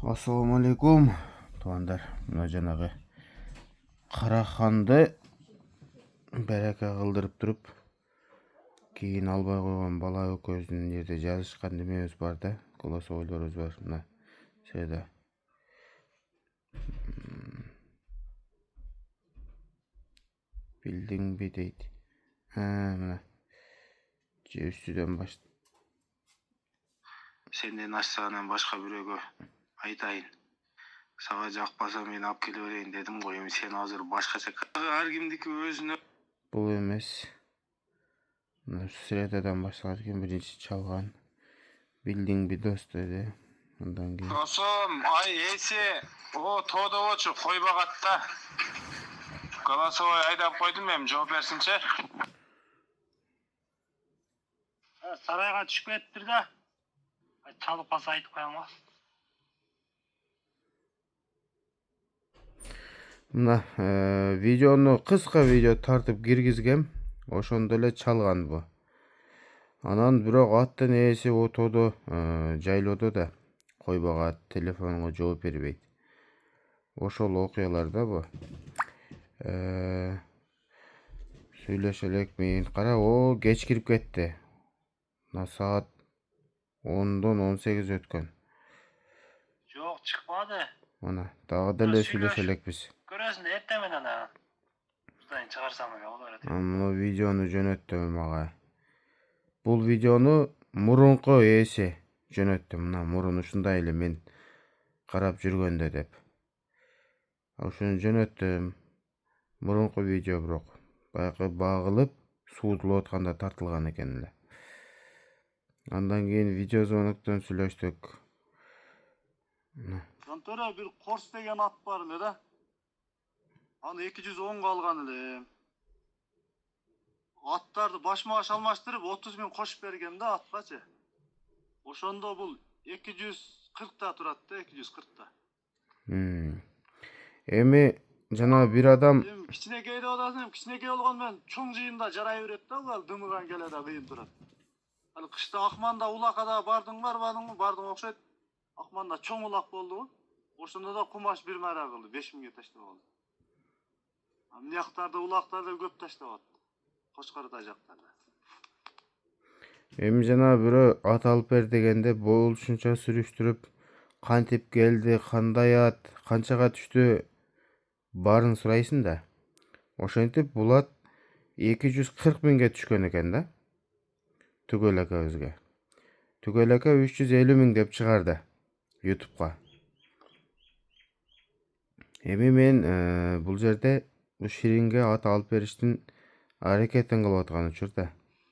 Assalamu alaikum туғандар. Мына жанағы қараханды бәреке қылдырып тұрып, кейін албай қойған бала өкөздің жерде жазышқан демеміз бар да, голосовойларыбыз бар. Мына жерде. Білдің бе дейді. Мына же үстіден баш. Сенден ашсағаннан башқа біреуге айтайын. Саға жақпаса мен алып келе берейін дедім ғой. Сен азыр башқаша ар кимдики өзүнө. Бұл емес. Мына средадан башталат екен, бірінші чалған. Білдің бе дос деді. Ondan кейін. Досым, ай есе, о тодобочу қой бағатта. Голосовой айдап қойдым, мен жооп берсинчи. Сарайға түшіп кетті да. Çalıp basa айтып қоямыз. Мына видеоны қысқа видео тартып киргизгем. Ошондо эле чалган бу. Анан бирок аттын ээси отодо жайлоодо да кой багат, телефонго жооп бербейт. Ошол окуялар да бу. Сүйлөшө элекмин. Кара, о кеч кирип кетти. Мына саат 10-дон 18 өткөн. Жоқ, чыкпады. Мына дагы деле сүйлөшө элекпиз. Көрөсүң, эртең менен Кудайын чыгарсам эле болор экен. Мына видеону жөнөттү мага. Бул видеону мурунку ээси жөнөттү. Мына мурун ушундай эле мен карап жүргөндө деп. Ошону жөнөттүм. Мурунку видео бирок баягы багылып, суутулуп атканда тартылган экен эле. Андан кийин видео звоноктон сүйлөштүк. Жантөре бир Корс деген ат бар эле да. Аны 210 алган эле. Аттарды башма-баш алмаштырып 30 000 кошуп берген да аткачы. Ошондо бул 240 та турат да, 240 та. Эми жана бир адам кичинекей деп атасың, кичинекей болгон менен чоң жыйында жарай берет да, бул дымыган келеде кыйын турат. Ал кышта Акманда улакада бардың окшойт. Акманда чоң улак болду. Ошондо да кумаш бир мара кылды, 5000 таштап алды. Мыяктарды улактарды көп таштап атты. Кошкарда жактарда. эми жана бирөө ат алып бер дегенде болушунча сүрүштүрүп, кантип келди, кандай ат, канчага түштү баарын сурайсың да. Ошентип бул ат 240 000 түшкөн экен да. Түгөл экебизге. Түгөл эке 350 000 деп чыгарды YouTube'га. Эми мен бул жерде бул Ширинге ат алып бериштин аракетин кылып аткан учурда.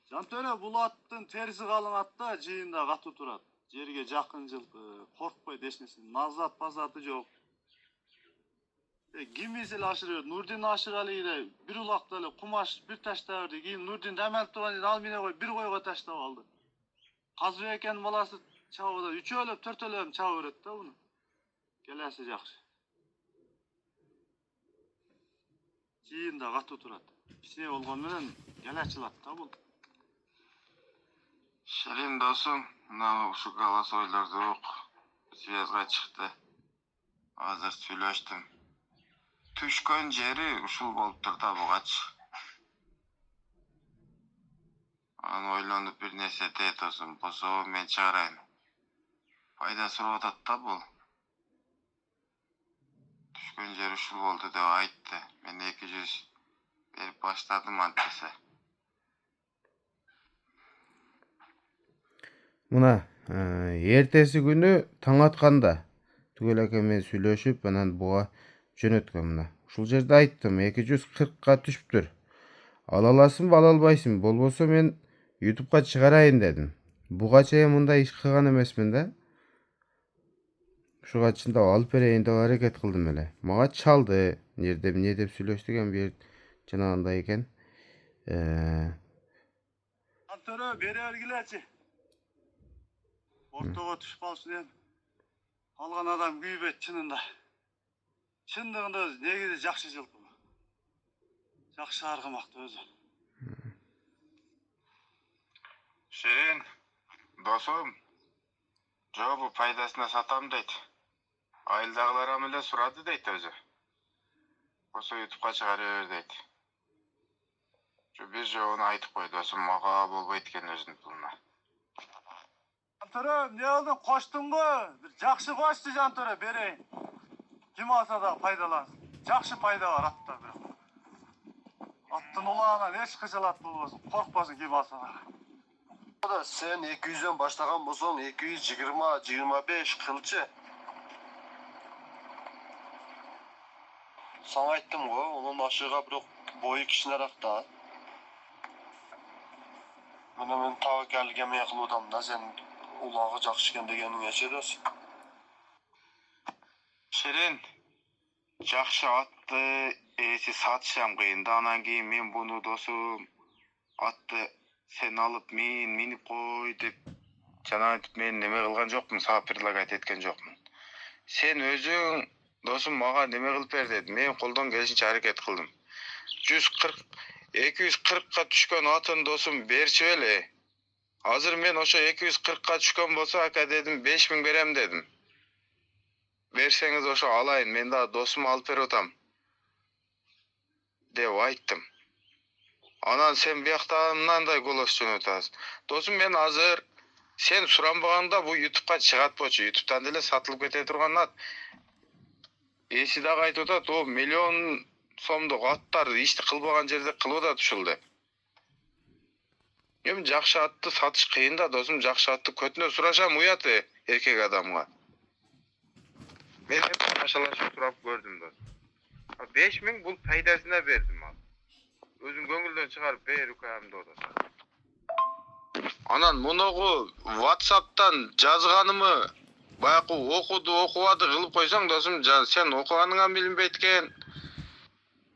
Жантөре бул аттын териси калың ат да, жыйында катуу турат. Жерге жакын жылкы, коркпойт эчнесин, назат пазаты жок. Кимис эле ашырып, Нурдин Ашырали эле бир улакта эле кумаш бир таштап берди. Кийин Нурдин дамалып турган ал менен кой бир койго таштап алды. Казбек экенин баласы чабыда үчөөлөп, төртөөлөп чабып берет да буну. Келеси жакшы. Жыйында катуу турат. Кичине болгон менен келачылат да бул. Ширин досум, мына ушу голосовойлорду ук, связга чыкты. Азыр сүйлөштүм. Түшкөн жери ушул болуп тур да бугачы. Аны ойлонуп бир нерсе дей досум, болсо мен чыгарайын. Пайда сурап атат да бул. Түшкөн жери ушул болду деп айтты. Мен 200 берип баштадым антесе. Мына эртеси күнү таң атканда түгөл эке менен сүйлөшүп, анан буга жөнөткөн мына. Ушул жерде айттым, 240ка түшүптүр. Ала аласыңбы, ала албайсың? Болбосо мен YouTube'га чыгарайын дедим. Буга чейин мындай иш кылган эмесмин да. Ушуга чындап алып берейин деп аракет кылдым эле. Мага чалды. Эмне деп сүйлөштүк эми бир жанагындай экен. Жантөре бере бергилечи. Ортого түшүп калсын эми. Алган адам күйбөйт чынында. Чындыгында негизи жакшы жылкы. Жакшы аргымакты өзү. Ширин, досум, жообу пайдасына сатам дейт. Айылдагыларым эле сурады дейт өзү. Болсо YouTube'га чыгара бер дейт. Şu bir жобуну айтып кой досум, мага болбойт экен өзүнүн пулуна. Жантөре, не алдың, қоштың ғой? Bir жақсы қошты Жантөре, берейін. Кім алса да пайдалансын. Жақсы пайда бар атта бірақ. Аттың ұлағынан еш қыжалат болбасын, қорқпасын кім алса да. Sen 200'den başlagan bolsоң 220-25 kılçı. Sana aytdım go, onun aşığa bir boyu kişinerak da. Men tavakkalligime kıludam da sen ulağı жақсы ekan degenin geçeriz. Şirin, жакшы атты эси сатышам кыйын да, анан кийин мен буну досум атты сен алып мен минип кой деп жана айтып мен неме кылган жокмун, сага предлагать эткен жокмун. Сен өзүң досум мага неме кылып бер дедим. Мен колдон келишинче аракет кылдым. 240ка түшкөн атын досум берчи беле. Азыр мен ошо 240ка түшкөн болсо ака дедим 5000 берем dedim. Берсеңиz ошо алайын, мен да досум алып берип атам деп айттым. Анан сен бияктан мындай голос жөнөтөсүң. Досум, мен азыр сен суранбаганда бул YouTube'га чыгат болчу. YouTube'дан деле сатылып кете турган ат. Эси дагы айтып атат, о миллион сомдук аттар ишти кылбаган жерде кылып атат ушул деп. Эми жакшы атты сатыш кыйын да досум, жакшы атты көтүнө сурашам уят эркек адамга. Мен ашалашып сурап көрдүм досум. 5000 бул пайдасына бердим ал. Өзүм көңүлдөн чыгарып бер укам додо. Анан муногу WhatsApp'tan жазганымы баягы окубады кылып койсоң досум, сен окуганыңан билинбейт экен.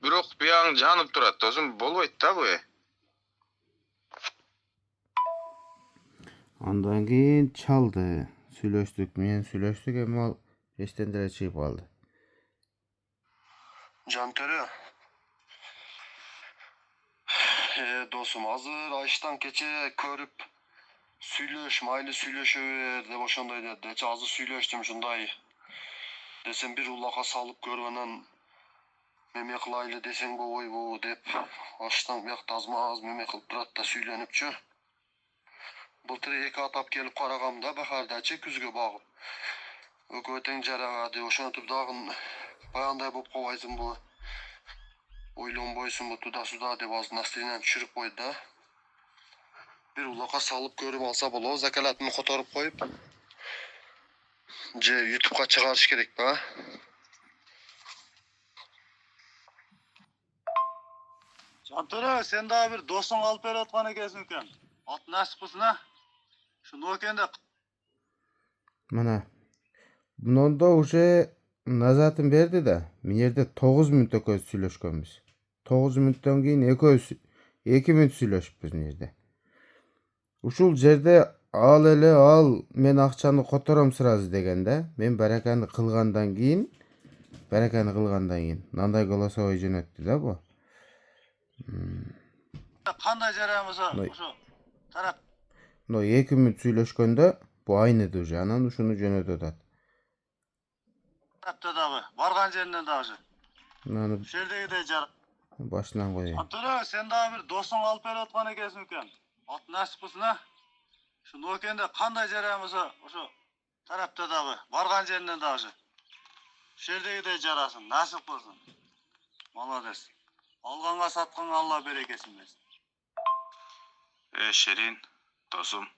Бирок бияң жанып турат досум, болбойт да бу. Андан кийин чалды. Сүйлөштүк, эми ал эстен деле чыгып калды. Jantörü. Dostum hazır Ayştan keçe körüp maylı süylöşüver dep oşondoy dedi. Azı süylöştüm şunday. Desem bir ulaka salıp görgenen meme kılaylı desen boy bu dep Ayştan biyak tazmaz meme kılıp durat da süylönüpçü. Былтыр 2 атап келип караганымда бахардачы күзгө багып. Өкөтең жарагады, ошентип дагы баягындай болуп калбайсың бу. Ойлонбойсуң бу туда-суда деп аз настроением түшүрүп койду да. Bir улакка салып көрүп алса болобу, закалатын которуп коюп. Же YouTube'га чыгарыш керек ба? Жантөре, sen daha bir досуң алып берип аткан экенсиң экен. Ат насип кылсын а. Шуну экенде. Мына бунонда уже назатын берди да. Мен жерде 9 мүнөт экөөбүз сүйлөшкөнбүз. 9 мүнөттөн кийин экөөбүз 2 мүнөт сүйлөшүппүз мына жерде. Ушул жерде ал мен акчаны котором сразу дегенде, мен бараканы кылгандан кийин мындай голосовой жөнөттү да бу. Кандай жарамыза ошо тарап. Но 2 мүнөт сүйлөшкөндө бу айныды уже, анан ушуну жөнөтүп атат. Тарапта дагы, барган жеринен дагы. Мынаны Жердегидей жар. башынан коеюн. Жантөре, sen daha bir досуң алып берип аткан экенсиң экен. Ат насип кылсын а. Шуну экенде кандай жарамыза ошо тарапта дагы, барган жеринен дагы. Жердегидей жарасын, насип кылсын. Молодец. Алганга сатканга Алла берекесин берсин. Шерин, досум.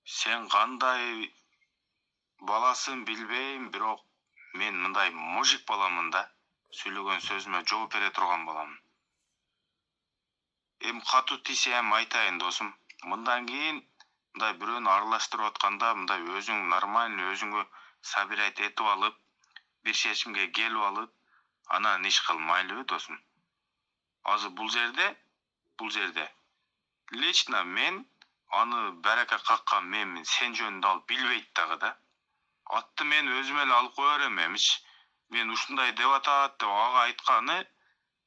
Сен кандай баласын билбейм, бирок мен мындай мужик баламын да. Сүйлөгөн сөзүмө жооп бере турган баламын. Катуу тисем айтайын досум. Мындан кийин мындай бирөөнү аралаштырып атканда мындай өзүң нормальный өзүңө собирать этип алып, бир чечимге келип алып, анан иш кыл, майлыбы досум. Азыр бул жерде лично мен аны барака каккан менмин, сен жөнүндө ал билбейт дагы да. Атты мен өзүм эле алып кое берем эмич. Мен ушундай деп атат деп ага айтканы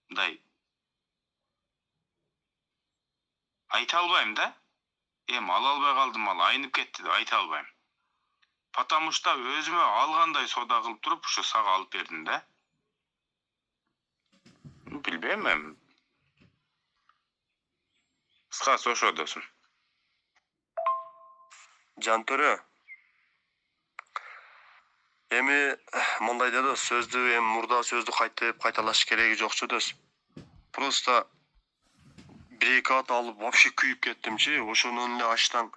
мындай айта албайм да. Ала албай калдым, ал айнып кетти деп айта албайм. Потому что өзүмө алгандай соода кылып туруп ушу сага алып бердим да. Билбейм эми. Кыскасы ошо досум. Жантөрө. Эми мындай да дос, сөздү эми мурда сөздү кайтып кайталаш кереги жокчу дос. Просто bir эки ат алып вообще күйүп кеттимчи. Ошонун эле аштан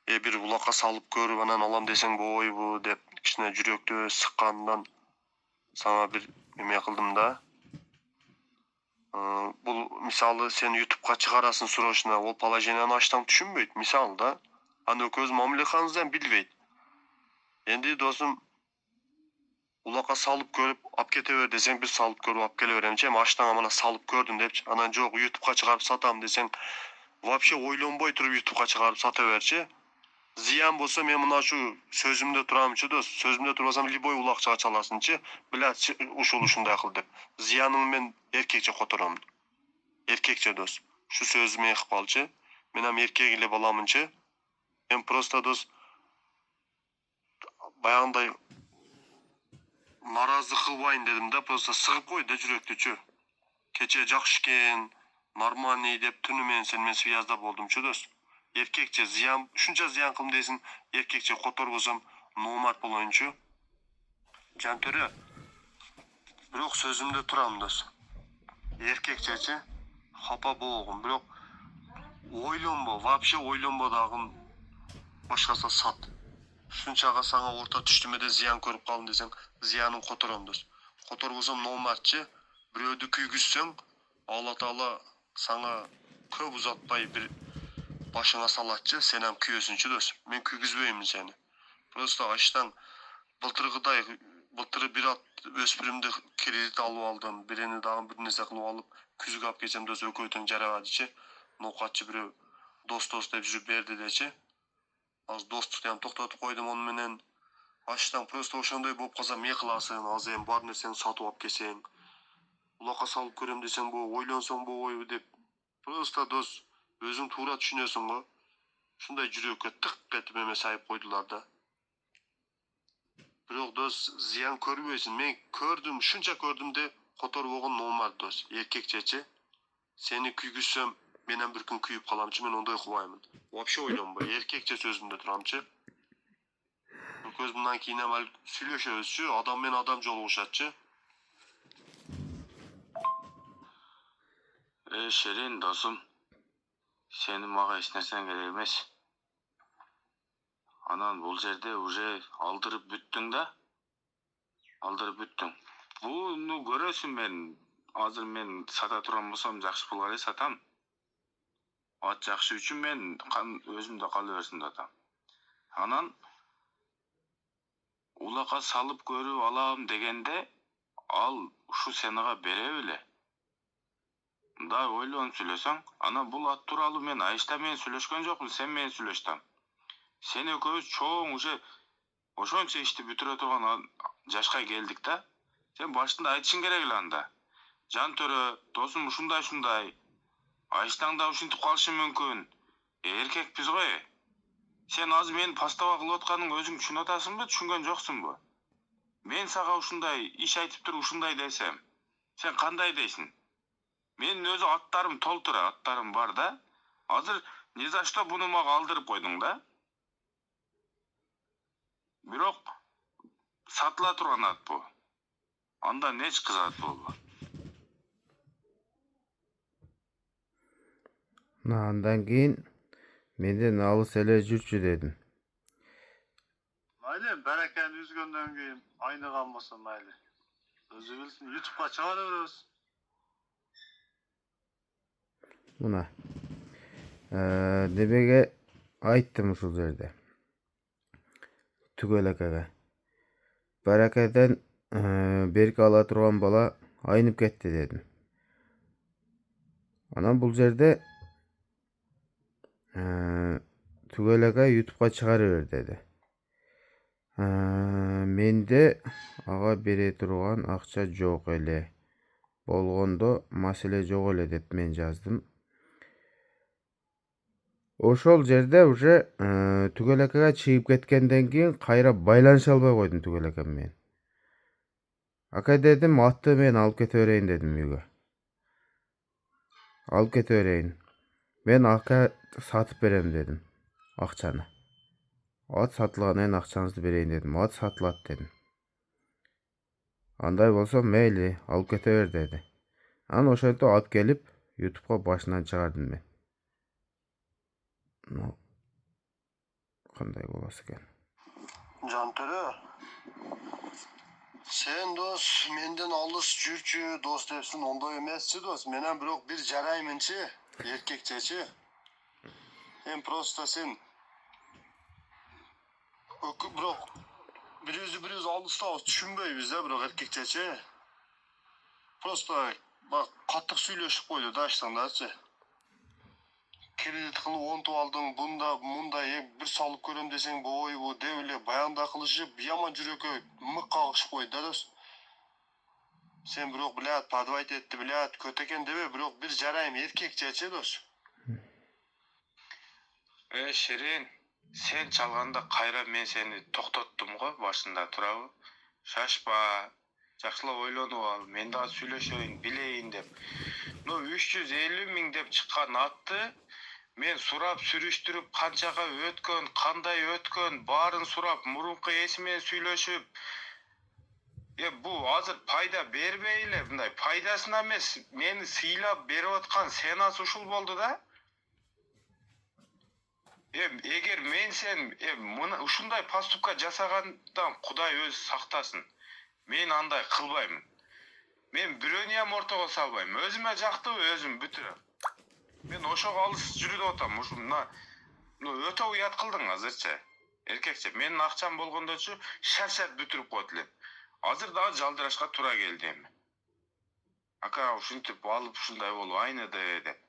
бир улакка салып көрүп анан алам десең болбойбу деп кичине жүрөктү сыккандан сага бир эме кылдым да. Бул мисалы сен YouTube'га чыгарасын суроошуна ол положенияны аштан түшүнбөйт. Мисалы да. Аны өкөз мамлекаңыздан билбейт. Энди досум улакка салып көрүп алып кете бер десең бир салып көрүп алып келе беремчи. Эми аштан амана салып көрдүм депчи. Анан жок YouTube'га чыгарып сатам десең вообще ойлонбой туруп YouTube'га чыгарып сата берчи. Зыян болсо мен мына ушу сөзүмдө турамчы дос. Сөзүмдө турбасам любой улакчага чаласынчы. Блядь, ушундай кыл деп. Зыянын мен эркекче котором. Эркекче дос. Şu sözüme ыкпалчы. Мен ам эркек эле баламынчы. Мен просто дос баягындай наразы кылбайын дедим да, просто сыгып кой да жүрөктүчү. Кече жакшы экен, нормальный деп түнү менен сен мен связда болдумчу дос. Эркекче зыян, ушунча зыян кылдым десин, эркекче которбосом номарт болоюнчу. Жантөрө. Бирок сөзүмдө турам дос. Эркекчечи хапа болгум, бирок ойлонбо, вообще ойлонбо дагы башкаса сат. Ушунчага сага орто түштүмөдө зыян көрүп калдым десең, зыянын котором дос. Которбосом номартчы, бирөөдү күйгүзсөң, Алла Таала сага көп узатпай бир башыңа салатчы, сен ам күйөсүнчү дос. Мен күйгүзбөйм сени. Просто аштан былтыр бир ат өспүрүмдү кредит алып алдым, бирени дагы бир нерсе кылып алып, күзгө алып келсем дос экөө тең жарабадычы. Ноокатчы бирөө дос деп жүрүп берди дечи. Az dostluktan to'xtatib qo'ydim onu menen. Aştan просто ошондой болуп калса эмне кыласың? Az эми бар нерсени сатып алып келсең, улакка салып көрөм десең бо, ойлонсоң болбойбу деп. Просто дос өзүң туура түшүнөсүң го. Ушундай жүрөккө тык этип эме сайып койдулар да. Бирок дос зыян көрбөйсүң. Мен көрдүм, ушунча көрдүм де которбогон номар дос. Эркекчечи. Сени күйгүзсөм менен бир күн күйүп каламчы, мен ондай кылбаймын. Вообще ойлонбой, эркекче сөзүмдө турамчы. Көз мындан кийин эми сүйлөшөбүзчү, адам менен адам жолугушатчы. Шерин досум, сени мага эч нерсең керек эмес. Анан бул жерде уже алдырып бүттүң да. Алдырып бүттүң. Буну көрөсүң мен. Азыр мен сата турган болсом жакшы пулга эле сатам. Ат жакшы үчүн мен өзүмдө кала берсин да атам. Анан улакка салып көрүп алам дегенде ал ушу сенага бере беле. Да ойлонуп сүйлөсөң, анан бул ат тууралуу мен айышта менен сүйлөшкөн жокмун, сен менен сүйлөштүм. Сен экөөбүз чоң уже ошончо ишти бүтүрө турган жашка келдик да. Сен башында айтышың керек эле анда. Жантөрө, досум ушундай. Айыштаң да ушинтип калышы мүмкүн. Эркекпиз го. Сен азыр мени пастава кылып атканың өзүң түшүнүп атасыңбы, түшүнгөн жоксуңбу? Мен сага ушундай иш айтып туруп ушундай десем, сен кандай дейсиң? Менин өзү аттарым толтура, аттарым бар да. Азыр ни за что буну мага алдырып койдуң да. Бирок сатыла турган ат бу. Андан эч кызыгат болбо. Андан кийин менден алыс эле жүрчү дедим. Mayli, berekeni üzgönden kийин ayныган болсо mayli. Өзү билсин, YouTube'га чыгара беребиz. Мына. Дебеге айттым ушул жерде. Түгөл акага. Баракадан берки ала турган бала айнып кетти дедим. Анан бул жерде Түгөл ага YouTube'га чыгара бер деди. Менде ага бере турган акча жок эле. Болгондо маселе жок эле деп мен жаздым. Ошол жерде уже Түгөл акага чыгып кеткенден кийин кайра байланыша албай койдум Түгөл акам менен. Ака дедим, атты мен алып кете берейин дедим үйгө. Алып кете берейин. Мен ака сатып берем дедим акчаны. Ат сатылгандан акчаңызды берейин дедим. Ат сатылат дедим. Андай болсо мейли, алып кете бер деди. Анан ошентип алып келип YouTube'га башынан чыгардым мен. Ну, кандай болосу экен? Жантөрө, sen дос менден алыс жүрчү дос депсин, ондой эмесчи дос. Менен бирок бир жараймынчы, эркекчечи. Просто сен бирок бирибиз алыстабыз, түшүнбөйбүз да, бирок эркекчечи. Просто бак каттык сүйлөшүп койду да аштандачы. Кредит кылып онтуп алдың, бунда мындай бир салып көрөм десең бойбу деп эле баянда кылышып, яман жүрөккө мык кагышып койду да дос. Сен бирок билет, подвайт этти билет, көт экен дебе, бирок бир жарайым эркекчечи дос. Ширин, сен чалганда кайра мен сени токтоттум го башында, турабы? Шашпа, жакшылап ойлонуп ал, мен дагы сүйлөшөйүн, билейин деп. 350 миң деп чыккан атты мен сурап сүрүштүрүп, канчага өткөн, кандай өткөн, баарын сурап, мурунку эси менен сүйлөшүп, бу азыр пайда бербей эле, мындай пайдасына эмес, мени сыйлап берип аткан сенасы ушул болду да. Эгер мен сен ушундай поступка жасагандан Кудай өзү сактасын. Мен андай кылбаймын. Мен бирөөнү ортого салбайм. Өзүмө жактыбы, өзүм бүтүрөм. Мен ошого алыс жүрүп атам. Ушуна өтө уят кылдың азырчы. Эркекче, менин акчам болгондочу шаршап бүтүрүп коет элем. Азыр дагы жалдырашка туура келди эми. Ака ушинтип алып ушундай болуп айныды деп.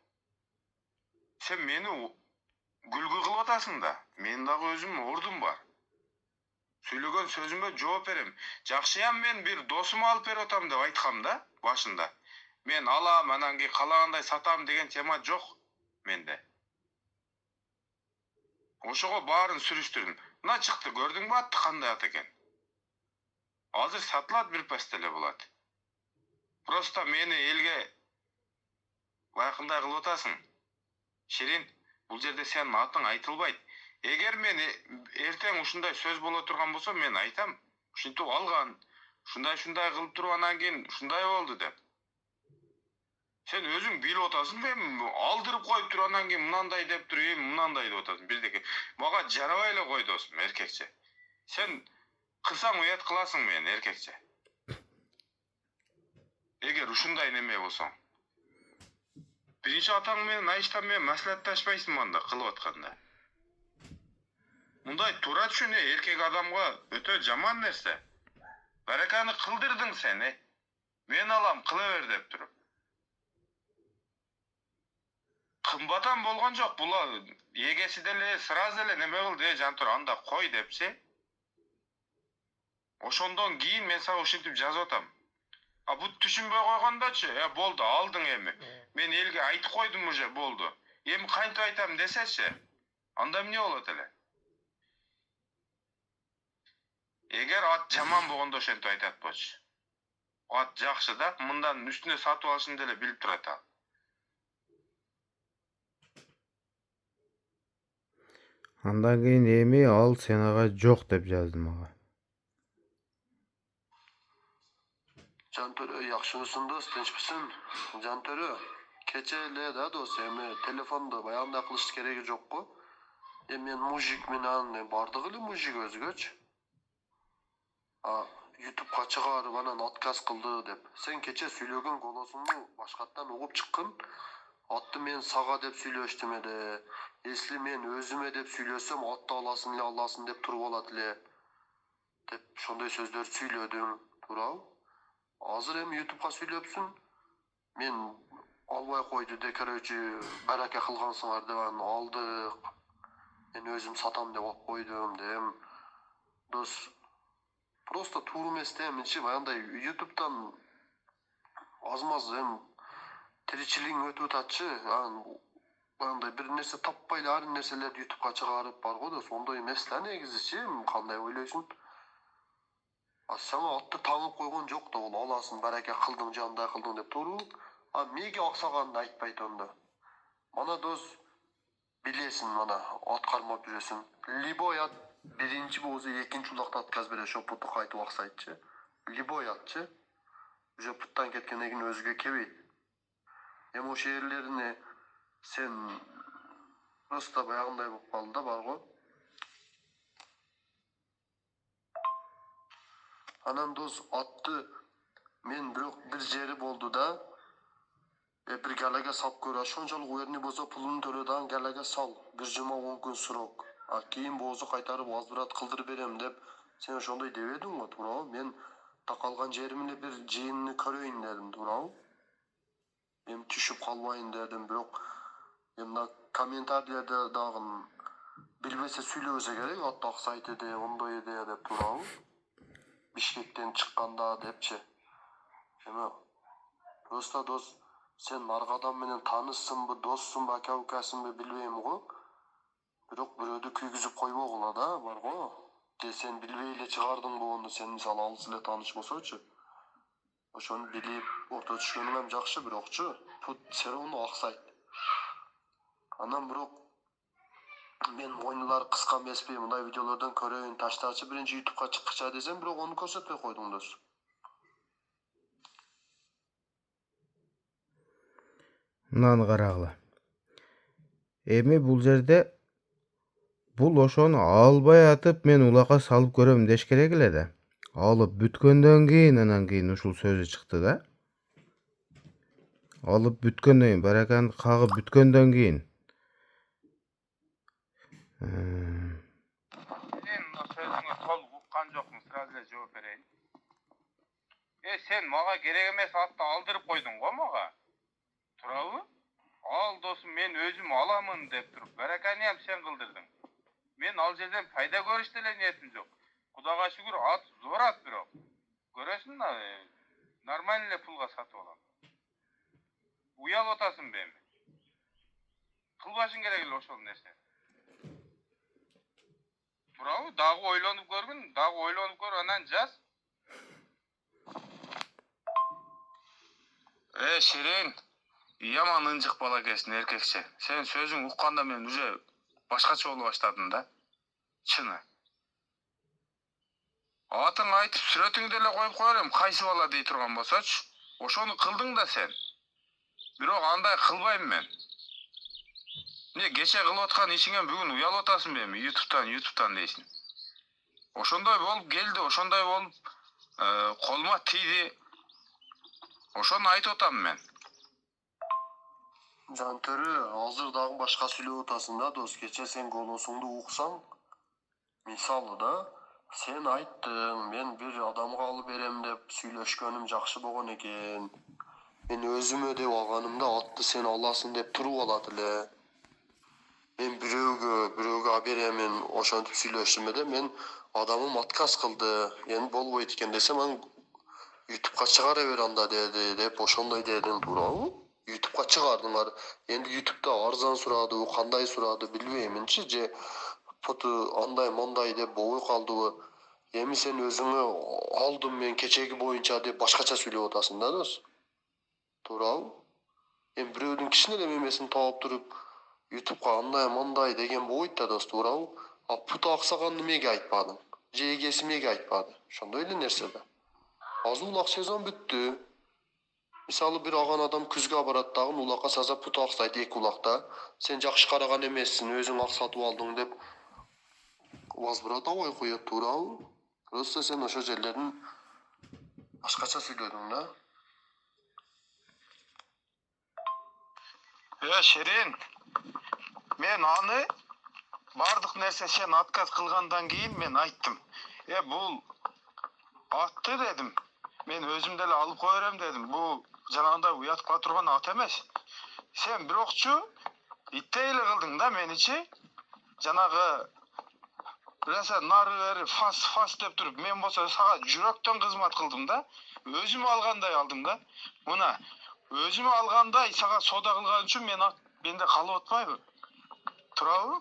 Сен мени күлгү кылып атасың да. Мен дагы өзүм ордум бар. Сүйлөгөн сөзүмө жооп берем. Жакшыям мен бир досума алып берип атам деп айткам да башында. Мен алам, анан кийин калагандай сатам деген тема жок менде. Ошого баарын сүрүштүрдүм. Мына чыкты, көрдүңбү атты кандай ат экен? Азыр сатылат бир паст эле болот. Просто мени элге лайкындай кылып атасың. Ширин, бул жерде сенин атың айтылбайт. Эгер мен эртең ушундай сөз боло турган болсо, мен айтам, ушинтип алган, ушундай кылып туруп анан кийин ушундай болду деп. Сен өзүң билип атасың, мен алдырып коюп туруп анан кийин мынандай деп туруп, мынандай деп атасың. Бирдеке мага жарабай эле кой досум, эркекче. Сен кылсаң уят кыласың мен, эркекче. Эгер ушундай неме болсоң. Биринчи атаң менен Айштан менен маслихатташпайсың мында кылып атканда. Мындай туура түшүн, эркек адамга өтө жаман нерсе. Бараканы кылдырдың сен, мен алам, кыла бер деп туруп. Кымбатан болгон жок, була эгеси деле сразу эле неме кылды, Жантур, анда кой депси. Ошондон кийин мен сага ушинтип жазып атам. А бут түшүнбөй койгондочу, болду, алдың эми. Мен элге айтып койдум уже, болду. Эми кантип айтам десечи, анда эмне болот эле? Эгер ат жаман болгондо ошентип айтат болчу. Ат жакшы да, мындан үстүнө сатып алышын деле билип турат ал. Андан кийин эми ал сен ага жок деп жазды мага. Жантөрө, жакшымысың дос, тынчпысың? Жантөрө, кече эле да дос, эми телефонду баягындай кылыш кереги жок го. Мен мужик менен бардык эле мужик өзгөчү. YouTube'га чыгарып анан отказ кылды деп. Сен кече сүйлөгөн голосуңду башкаттан угуп чыккын. Атты мен сага деп сүйлөштүм эле. Если мен өзүмө деп сүйлөсөм, атты аласың деп туруп алат эле. Деп ошондой сөздөр сүйлөдүм, туурабы? Азыр эми YouTube'га сүйлөпсүң. Мен албай койду де, короче, барака кылгансыңар деп анан алдык. Мен өзүм сатам деп алып койдум дем. Дос, просто туура эмес да, менчи баягындай YouTube'дан азмаз эми тиричилигиң өтүп атчы. андай бир нерсе таппай эле ар нерселерди YouTube'га чыгарып бар го да, сондай эмес да негизичи. Кандай ойлойсуң? Сага атты таңып койгон жок да, ол аласың бараке кылдың жандай кылдың деп туру. Меге аксаганды айтпайт онда. Мана дос билесиң, мана ат кармап жүрөсүң. Любой ат биринчи болсо экинчи улакта отказ берет, ошо путу кайтып аксайтчы. Любой атчы. Уже путтан кеткенден кийин өзгө келбейт. Эми ошол жерлерине сен просто баягындай болуп калды да бар го. Анан дос атты мен бир жери болду да, бир галага салып көр. Ошончолук уверенный болсо пулун төлө да галага сал. 1 жума 10 күн срок. Кийин боозу кайтарып возврат кылдырып берем деп сен ошондой дебедиң го, туурабы? Мен такалган жеримде бир жыйынны көрөйүн дедим, туурабы? Эми түшүп калбайын дедим, бирок мына комментарийлерде дагы билбесе сүйлөбөсө керек, атты аксайт эде, ондой эде деп, туурабы? Бишкектен чыкканда депчи. Эми просто дос сен арга адам менен таанышсыңбы, доссуңбу, ака-укасыңбы билбейм го. Бирок бирөөдү күйгүзүп койбогула да, бар го. Же сен билбей эле чыгардыңбы ону, сен мисалы алыс эле тааныш болсочу. Ошону билип орто түшкөнүң эми жакшы, бирокчу пут все равно аксайт. Анан бирок мен мойнулар кыска эмеспи, мындай видеолордон көрөйүн, таштачы биринчи YouTube'га чыккыча десем, бирок ону көрсөтпөй койдуң дос. Мынаны карагыла. Эми бул жерде бул ошону албай атып мен улакка салып көрөм деш керек эле да. Алып бүткөндөн кийин анан кийин ушул сөзү чыкты да. Алып бүткөндөн кийин, бараканы кагып бүткөндөн кийин. Сен сөзүңө толук уккан жокмун, сразу эле жооп берейин. Сен мага керек эмес атты алдырып койдуң го мага. Туурабы? Ал досум, мен өзүм аламын деп туруп, бараканы ham сен кылдырдың. Мен ал жерден пайда көрүш деле ниетим жок. Кудайга шүгүр, ат зор ат бирок. Көрөсүң да, нормально эле пулга сатып алам. Уялып атасың беми? Кылбашың керек эле ошол нерсени. Туурабы? Дагы ойлонуп көргүн, анан жаз. Ширин, яман ынжык бала экенсиң, эркекче. Сен сөзүң укканда мен уже башкача боло баштадым да. Чыны. Атың айтып сүрөтүңдү эле коюп коерем, кайсы бала дей турган болсочу. Ошону кылдың да сен. Бирок андай кылбайм мен. Не кече кылып аткан ишиңен бүгүн уялып атасың беми? YouTube'дан дейсиң. Ошондой болуп келди, ошондой болуп колума тийди. Ошону айтып атам мен. Жантөрү, азыр дагы башка сүйлөп атасың да, дос. Кече сен голосуңду уксаң, мисалы да, сен айттың, мен бир адамга алып берем деп сүйлөшкөнүм жакшы болгон экен. Мен өзүмө деп алганымда атты сен аласың деп туруп алат эле. Мен бирөөгө беремин, ошентип сүйлөштүм эле. Мен адамым отказ кылды. Эми болбойт экен десем, анан YouTube'га чыгара бер анда деди деп ошондой дедим, туурабы? YouTube'га чыгардыңар. Энди YouTube'да арзан сурады, кандай сурады билбейминчи, же поту андай мондай деп болбой калдыбы. Эми сен өзүңө алдым мен кечеги боюнча деп башкача сүйлөп атасың да, дос. Туурабы? Эми бирөөдүн кичине эле мемесин таап туруп YouTube'га андай мондай деген болбойт да, дос, туурабы? Путу аксаганды эмнеге айтпадың? Же эгеси эмнеге айтпады? Ошондой эле нерсе да. Азыр улак сезон бүттү. Мисалы бир аган адам күзгө барат дагы улакка саза путу аксайт эки улакта. Сен жакшы караган эмессиң, өзүң аксатып алдың деп возврат албай коет, туурабы? Просто сен ошол жерлерин башкача сүйлөдүң да. Ширин, мен аны бардык нерсе сен отказ кылгандан кийин мен айттым. Бул атты дедим. Мен өзүм деле алып коерем дедим. Бул жанагындай уятка турган ат эмес. Сен бирокчу иттей эле кылдың да меничи. Жанагы Birasa nары бери фас деп туруп, мен болсо сага жүрөктөн кызмат кылдым да. Өзүм алгандай алдым да. Мына өзүм алгандай сага соода кылган үчүн мен Mende kalıp atpayбы? Turabı?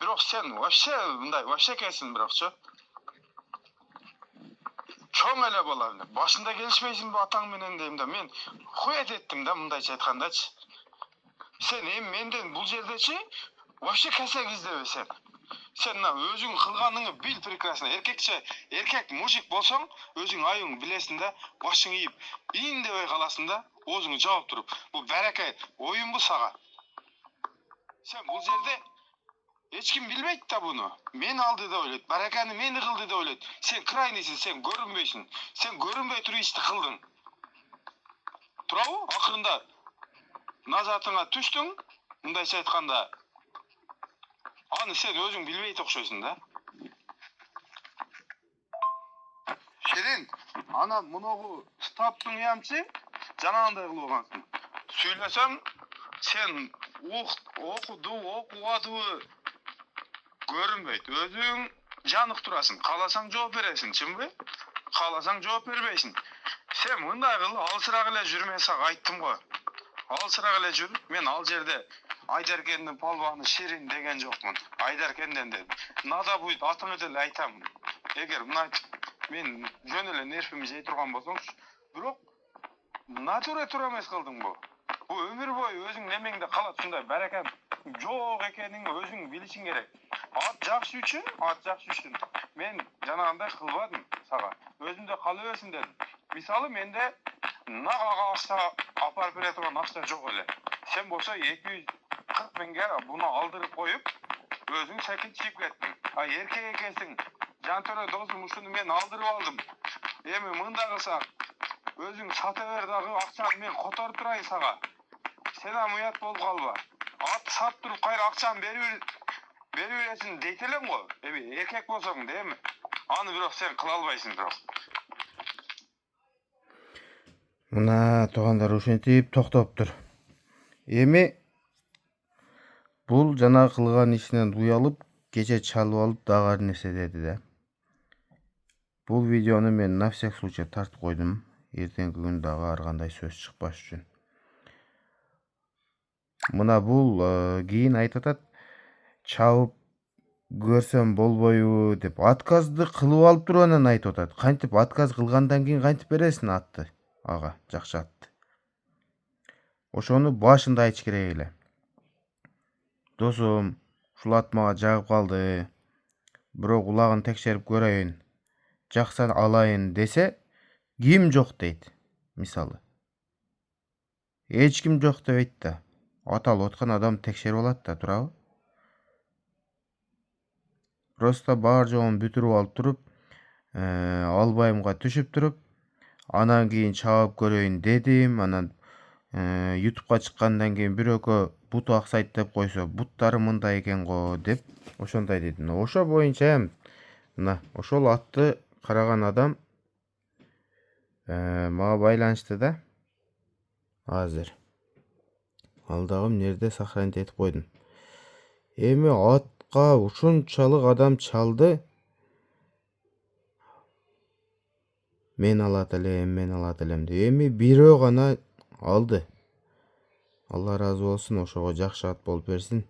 Бирок sen вообще мындай вообще экенсиң бирокчу. Чоң эле бала эле. Башында келишпейсиңби атаң менен дейм да. Мен хуят еттим да мындайча айткандачы. Sen menden бул жердечи вообще кесек издебесең. Sen özüң кылганыңы бил прекрасно. Эркек мужик болсоң, өзүң айың билесиң да, башың ийип, индебей каласың да, өзүңө жооп туруп. Бул барака оюнбу сага. Sen бул жерде эч ким билбейт да буну. Мен алды деп ойлойт. Бараканы мени кылды деп ойлойт. Sen крайнийсиң, sen көрүнбөйсүң. Sen көрүнбөй туруп ишти кылдың. Турабы? Акырында назатыңа түштүң. Мындайча айтканда, аны sen өзүң билбейт окшойсуң да. Шерин, ана муногу стаптың ямчы, жанагындай кылып алгансың. Сүйлөсөң, sen окугадыбы көрүнбөйт. Өзүң жанык турасың. Кааласаң жооп бересиң, чынбы? Кааласаң жооп бербейсиң. Sen мындай кыл, алсырак эле жүр, мен сага айттым го. Алсырак эле жүр. Мен ал жерде Айдаркендин палбаны Шерин деген жокмун. Айдаркенден дедим. Нада буйт атыңы деле айтам. Эгер мына мен жөн эле нервими жей турган болсоң, бирок натура тура эмес кылдың бу. Бу өмүр бою өзүң немеңде калат, ушундай барака жок экенин өзүң билишиң керек. Ат жакшы үчүн мен жанагындай кылбадым сага. Өзүмдө кала берсин дедим. Мисалы менде нага акча апарып бере турган акча жок эле. Sen болсо 240 миңге буну алдырып коюп, өзүң секин чыгып кеттиң. Эркек экенсиң. Жантөрө досум ушуну мен алдырып алдым. Эми мындай кылсак, өзүң сата бер дагы акчаны мен которуп турайын сага. Sen уят болуп калба. Ат сатып туруп кайра акчаны берип бересиң дейт элең го. Эми эркек болсоң дейми? Аны бирок sen кыла албайсың бирок. Мына туугандар ушинтип токтоптур. Эми бул жана кылган ишинен уялып, кече чалып алып дагы нерсе деди да. Бул видеону мен на всякий случай тартып койдум. Эртеңки күн дагы ар кандай сөз чыкпаш үчүн. Мына бул кийин айтып атат, чабып көрсөм болбойбу деп отказды кылып алып туруп анан айтып атат. Кантип отказ кылгандан кийин кантип бересиң атты? Ага, жакшы атты. Ошону башында айтыш керек эле. Досум, ушул ат мага жагып калды. Бирок улагын текшерип көрөйүн. Жакса алайын десе, ким жок дейт, мисалы. Эч ким жок дебейт да. Аталып аткан адам текшерип алат да, турабы? Просто бар жоғын бүтүрүп алып туруп, албайымга түшүп туруп, анан кийин чабып көрөйүн дедим, анан YouTube'га чыккандан кийин бирөкө буту аксайт деп койсо, буттары мындай экен го деп ошондой деди. Ошо боюнча мына ошол атты караган адам мага байланышты да. Азыр ал дагы эмнерде сохранить этип койдум. Эми атка ушунчалык адам чалды. Мен алат элем деп. Эми бирөө гана алды. Алла разы болсун, ошого жакшы ат болуп берсин.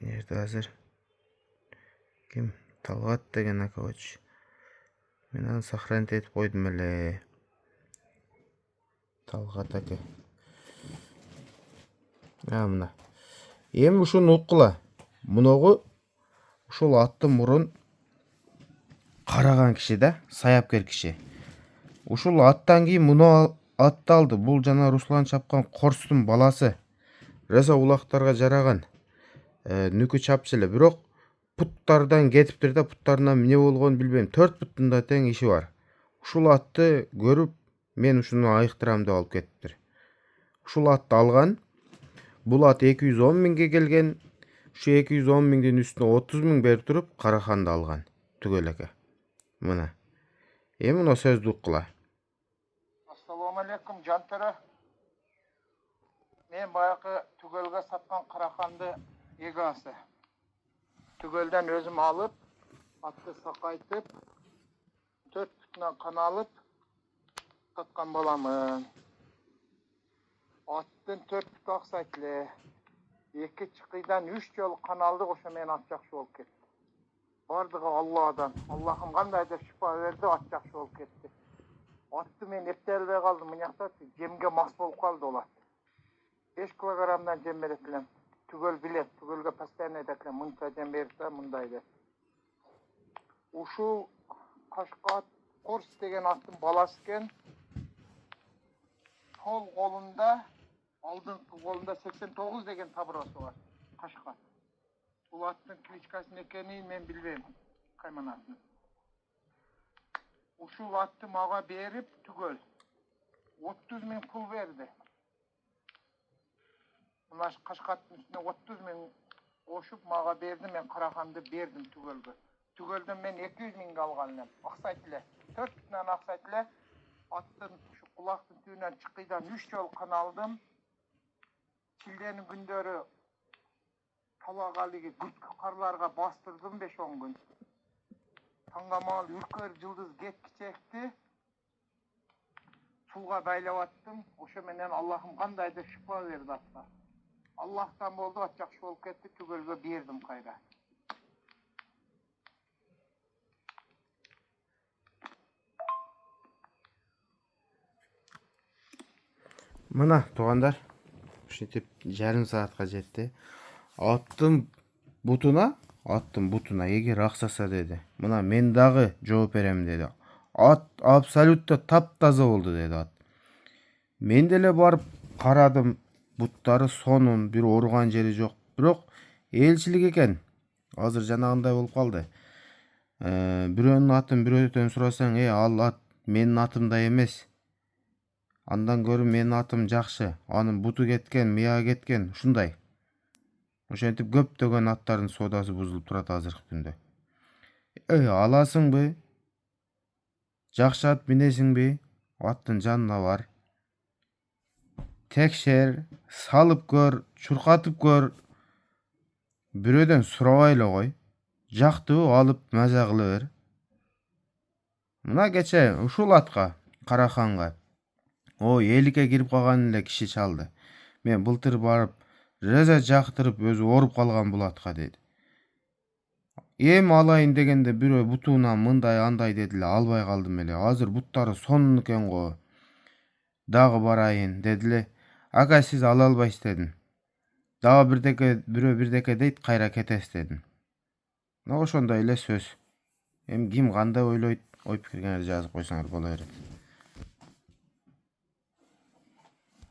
Нерде азыр? Ким? Талгат деген акабач. Мен аны сохранить этип койдум эле. Талгат аке. Мына. Эми ушуну уккула. Муногу ушул атты мурун караган киши да, саяпкер киши. Ушул аттан кийин муну атты алды. Бул жана Руслан чапкан корстун баласы. Раса улактарга жараган. Нүкү чапчы эле, бирок путтардан кетиптир да, путтарынан эмне болгонун билбейм. 4 путтун да тең иши бар. Ушул атты көрүп, мен ушуну айыктырам деп алып кетиптир. Ушул атты алган. Бул ат 210 миңге келген. Ушу 210 миңдин үстүнө 30 миң берип туруп, Караханды алган. Түгөл эке. Мына. Эми мына сөздү уккула. Ассаламу алейкум, жантөрө. Мен баягы түгөлгө саткан Караханды эгасы. Түгөлдөн өзүм алып, атты сакайтып, 4 бүтүнөн кана алып, токтоткон боламын. Аттын 4 бүт аксайт эле. 2 чыкыйдан 3 жолу каналдык, ошо менен ат жакшы болуп кетти. Бардыгы Алладан. Аллахым кандайдыр шифа берди, ат жакшы болуп кетти. Атты мен эптелбей калдым, мынакта жемге мас болуп калды ол ат. 5 килограммдан жем берет элем. Түгөл билет, түгөлгө постоянно айтат элем, мынча жем берип да, мындай деп. Ушул Кашкат Корс деген аттын баласы экен. Сол колунда, алдыңкы колунда 89 деген табырасы бар. Кашкат. Бул аттын кличкасы экенин мен билбейм. Кайман атын. Ушул атты мага берип түгөл 30 000 пул берди. Мына Кашкаттын үстүнө 30 000 кошуп мага берди, мен Караханды бердим түгөлгө. Түгөлдөн мен 200 000 алган элем. Аксайт эле. 4 бүтүнөн аксайт эле. Аттын ушу кулактын түбүнөн чыкыйдан 3 жолу каналдым. Шилденин күндөрү талагалыгы күрткү карларга бастырдым 5-10 күн. Таңгамал үркөр жылдыз кетки чекти. Сууга байлап аттым. Ошо менен Аллахым кандайдыр шифа берди атка. Аллахтан болду, ат жакшы болуп кетти, түгөлгө бердим кайра. Мына туугандар, ушинтип жарым саатка жетти. Аттын бутуна эгер аксаса деди. Мына мен дагы жооп берем деди. Ат абсолютно таптаза болду деди ат. Мен деле барып карадым, буттары сонун, бир ооруган жери жок. Бирок элчилик экен. Азыр жанагындай болуп калды. Бирөөнүн атын бирөөдөн сурасаң, ал ат менин атымдай эмес. Андан көрү менин атым жакшы. Анын буту кеткен, мыягы кеткен, ушундай. Ошентип көптөгөн аттардын соодасы бузулуп турат азыркы күндө. Аласыңбы? Жакшы ат минесиңби? Аттын жанына бар. Текшер, салып көр, чуркатып көр. Бирөөдөн сурабай эле кой. Жактыбы, алып маза кыла бер. Мына кече ушул атка, Караханга эликке кирип калган эле киши чалды. Мен былтыр барып реза жактырып өзү ооруп калган бул атка деди. Эми алайын дегенде бирөө бутуна мындай андай деди эле, албай калдым эле. Азыр буттары сонун экен го. Дагы барайын деди эле. Ака, сиз ала албайсыз дедим. Дагы бирөө бирдеке дейт, кайра кетесиз дедим. Ошондой эле сөз. Эми ким кандай ойлойт, ой пикириңерди жазып койсоңор боло берет.